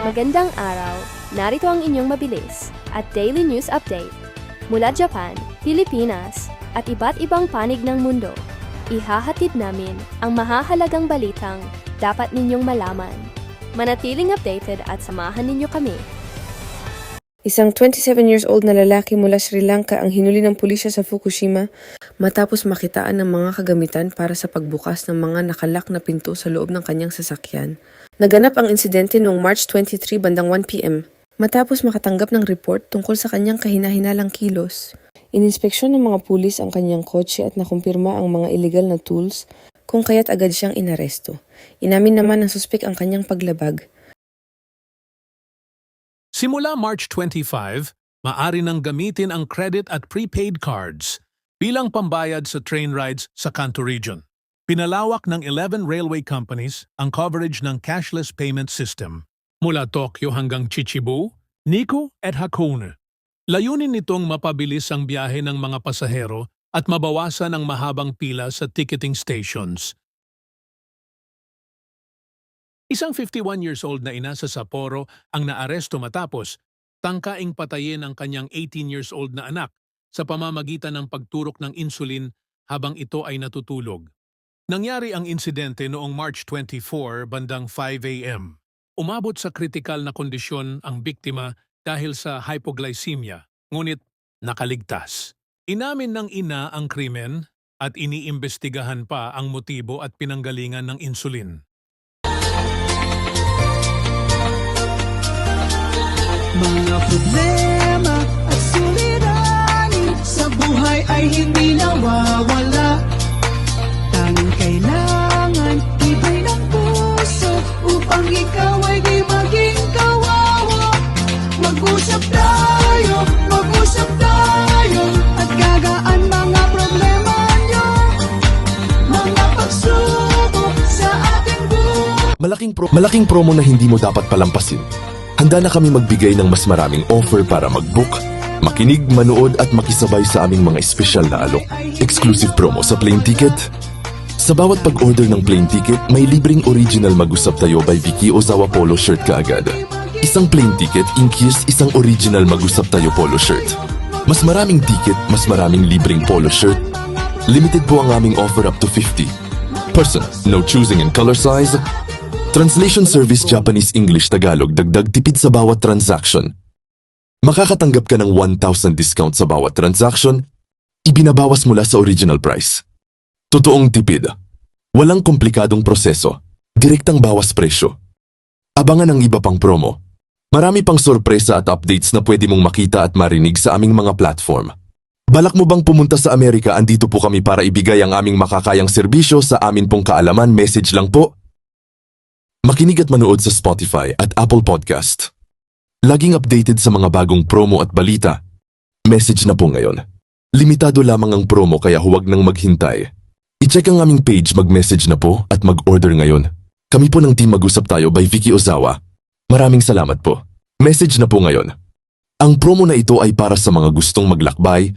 Magandang araw, narito ang inyong mabilis at daily news update mula Japan, Pilipinas at iba't ibang panig ng mundo. Ihahatid namin ang mahahalagang balitang dapat ninyong malaman. Manatiling updated at samahan ninyo kami. Isang 27 years old na lalaki mula Sri Lanka ang hinuli ng pulisya sa Fukushima matapos makitaan ng mga kagamitan para sa pagbukas ng mga nakalak na pinto sa loob ng kanyang sasakyan. Naganap ang insidente noong March 23 bandang 1 p.m. matapos makatanggap ng report tungkol sa kanyang kahina-hinalang kilos. Ininspeksyon ng mga pulis ang kanyang kotse at nakumpirma ang mga illegal na tools kung kaya't agad siyang inaresto. Inamin naman ng suspek ang kanyang paglabag. Simula March 25, maaari nang gamitin ang credit at prepaid cards bilang pambayad sa train rides sa Kanto Region. Pinalawak ng 11 railway companies ang coverage ng cashless payment system mula Tokyo hanggang Chichibu, Nikko at Hakone. Layunin nitong mapabilis ang biyahe ng mga pasahero at mabawasan ang mahabang pila sa ticketing stations. Isang 51 years old na ina sa Sapporo ang naaresto matapos tangkaing patayin ang kanyang 18 years old na anak sa pamamagitan ng pagturok ng insulin habang ito ay natutulog. Nangyari ang insidente noong March 24 bandang 5 a.m. Umabot sa kritikal na kondisyon ang biktima dahil sa hypoglycemia, ngunit nakaligtas. Inamin ng ina ang krimen at iniimbestigahan pa ang motibo at pinanggalingan ng insulin. Mga problema at suliranin sa buhay ay hindi nawawala. Tanging kailangan ibay ng puso upang ikaw ay di maging kawawa. Mag-usap tayo at gagaan mga problema nyo. Mga pagsubok sa ating buhay. Malaking promo na hindi mo dapat palampasin. Handa na kami magbigay ng mas maraming offer para mag-book, makinig, manood at makisabay sa aming mga espesyal na alok. Exclusive promo sa plane ticket. Sa bawat pag-order ng plane ticket, may libreng original Mag-usap Tayo by Vicky Ozawa polo shirt kaagad. Isang plane ticket includes isang original Mag-usap Tayo polo shirt. Mas maraming ticket, mas maraming libreng polo shirt. Limited po ang aming offer up to 50. Person, no choosing in color size. Translation service Japanese English Tagalog, dagdag tipid sa bawat transaction. Makakatanggap ka ng 1,000 discount sa bawat transaction, ibinabawas mula sa original price. Totoong tipid. Walang komplikadong proseso, direktang bawas presyo. Abangan ang iba pang promo. Marami pang sorpresa at updates na pwede mong makita at marinig sa aming mga platform. Balak mo bang pumunta sa Amerika? Andito po kami para ibigay ang aming makakayang serbisyo sa amin pong kaalaman. Message lang po. Makinig at manood sa Spotify at Apple Podcast. Laging updated sa mga bagong promo at balita. Message na po ngayon. Limitado lamang ang promo kaya huwag nang maghintay. I-check ang aming page, mag-message na po at mag-order ngayon. Kami po ng Team Mag-usap Tayo by Vicky Ozawa. Maraming salamat po. Message na po ngayon. Ang promo na ito ay para sa mga gustong maglakbay,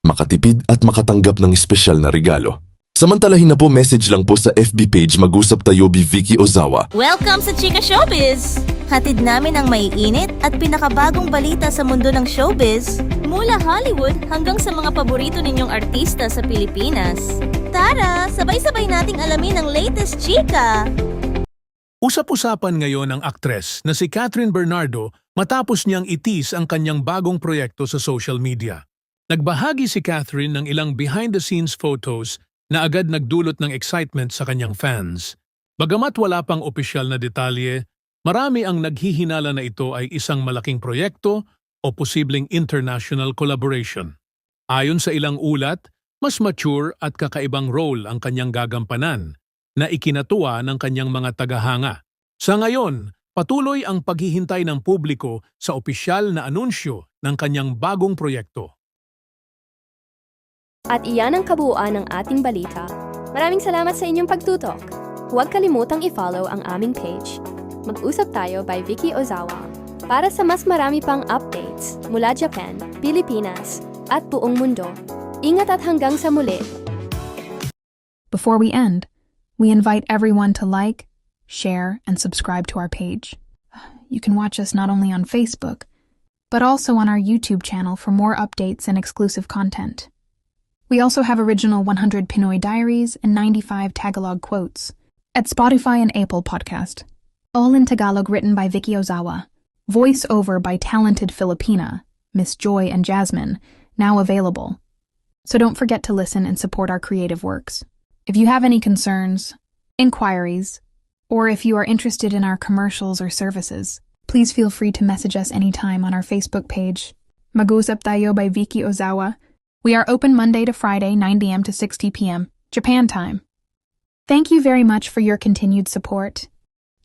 makatipid at makatanggap ng espesyal na regalo. Samantalahin na po, message lang po sa FB page Mag-usap Tayo by Vicky Ozawa. Welcome sa Chika Showbiz! Hatid namin ang maiinit at pinakabagong balita sa mundo ng showbiz, mula Hollywood hanggang sa mga paborito ninyong artista sa Pilipinas. Tara, sabay-sabay nating alamin ang latest chika! Usap-usapan ngayon ang aktres na si Catherine Bernardo matapos niyang itis ang kanyang bagong proyekto sa social media. Nagbahagi si Catherine ng ilang behind-the-scenes photos na agad nagdulot ng excitement sa kanyang fans. Bagamat wala pang opisyal na detalye, marami ang naghihinala na ito ay isang malaking proyekto o posibleng international collaboration. Ayon sa ilang ulat, mas mature at kakaibang role ang kanyang gagampanan na ikinatuwa ng kanyang mga tagahanga. Sa ngayon, patuloy ang paghihintay ng publiko sa opisyal na anunsyo ng kanyang bagong proyekto. At iyan ang kabuuan ng ating balita. Maraming salamat sa inyong pagtutok. Huwag kalimutang i-follow ang aming page. Mag-usap Tayo by Vicky Ozawa para sa mas marami pang updates mula Japan, Pilipinas at buong mundo. Ingat at hanggang sa muli. Before we end, we invite everyone to like, share, and subscribe to our page. you can watch us not only on Facebook, but also on our YouTube channel for more updates and exclusive content. We also have original 100 Pinoy diaries and 95 Tagalog quotes at Spotify and Apple Podcast. All in Tagalog, written by Vicky Ozawa. Voice over by talented Filipina, Miss Joy and Jasmine, now available. So don't forget to listen and support our creative works. If you have any concerns, inquiries, or if you are interested in our commercials or services, please feel free to message us anytime on our Facebook page, Mag-usap Tayo by Vicky Ozawa. We are open Monday to Friday, 9 a.m. to 6 p.m., Japan time. Thank you very much for your continued support,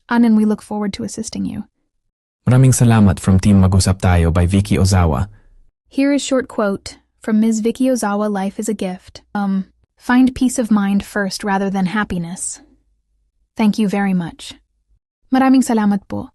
and we look forward to assisting you. Maraming salamat from Team Mag-usap Tayo by Vicky Ozawa. Here is short quote from Ms. Vicky Ozawa, Life is a gift. Find peace of mind first rather than happiness. Thank you very much. Maraming salamat po.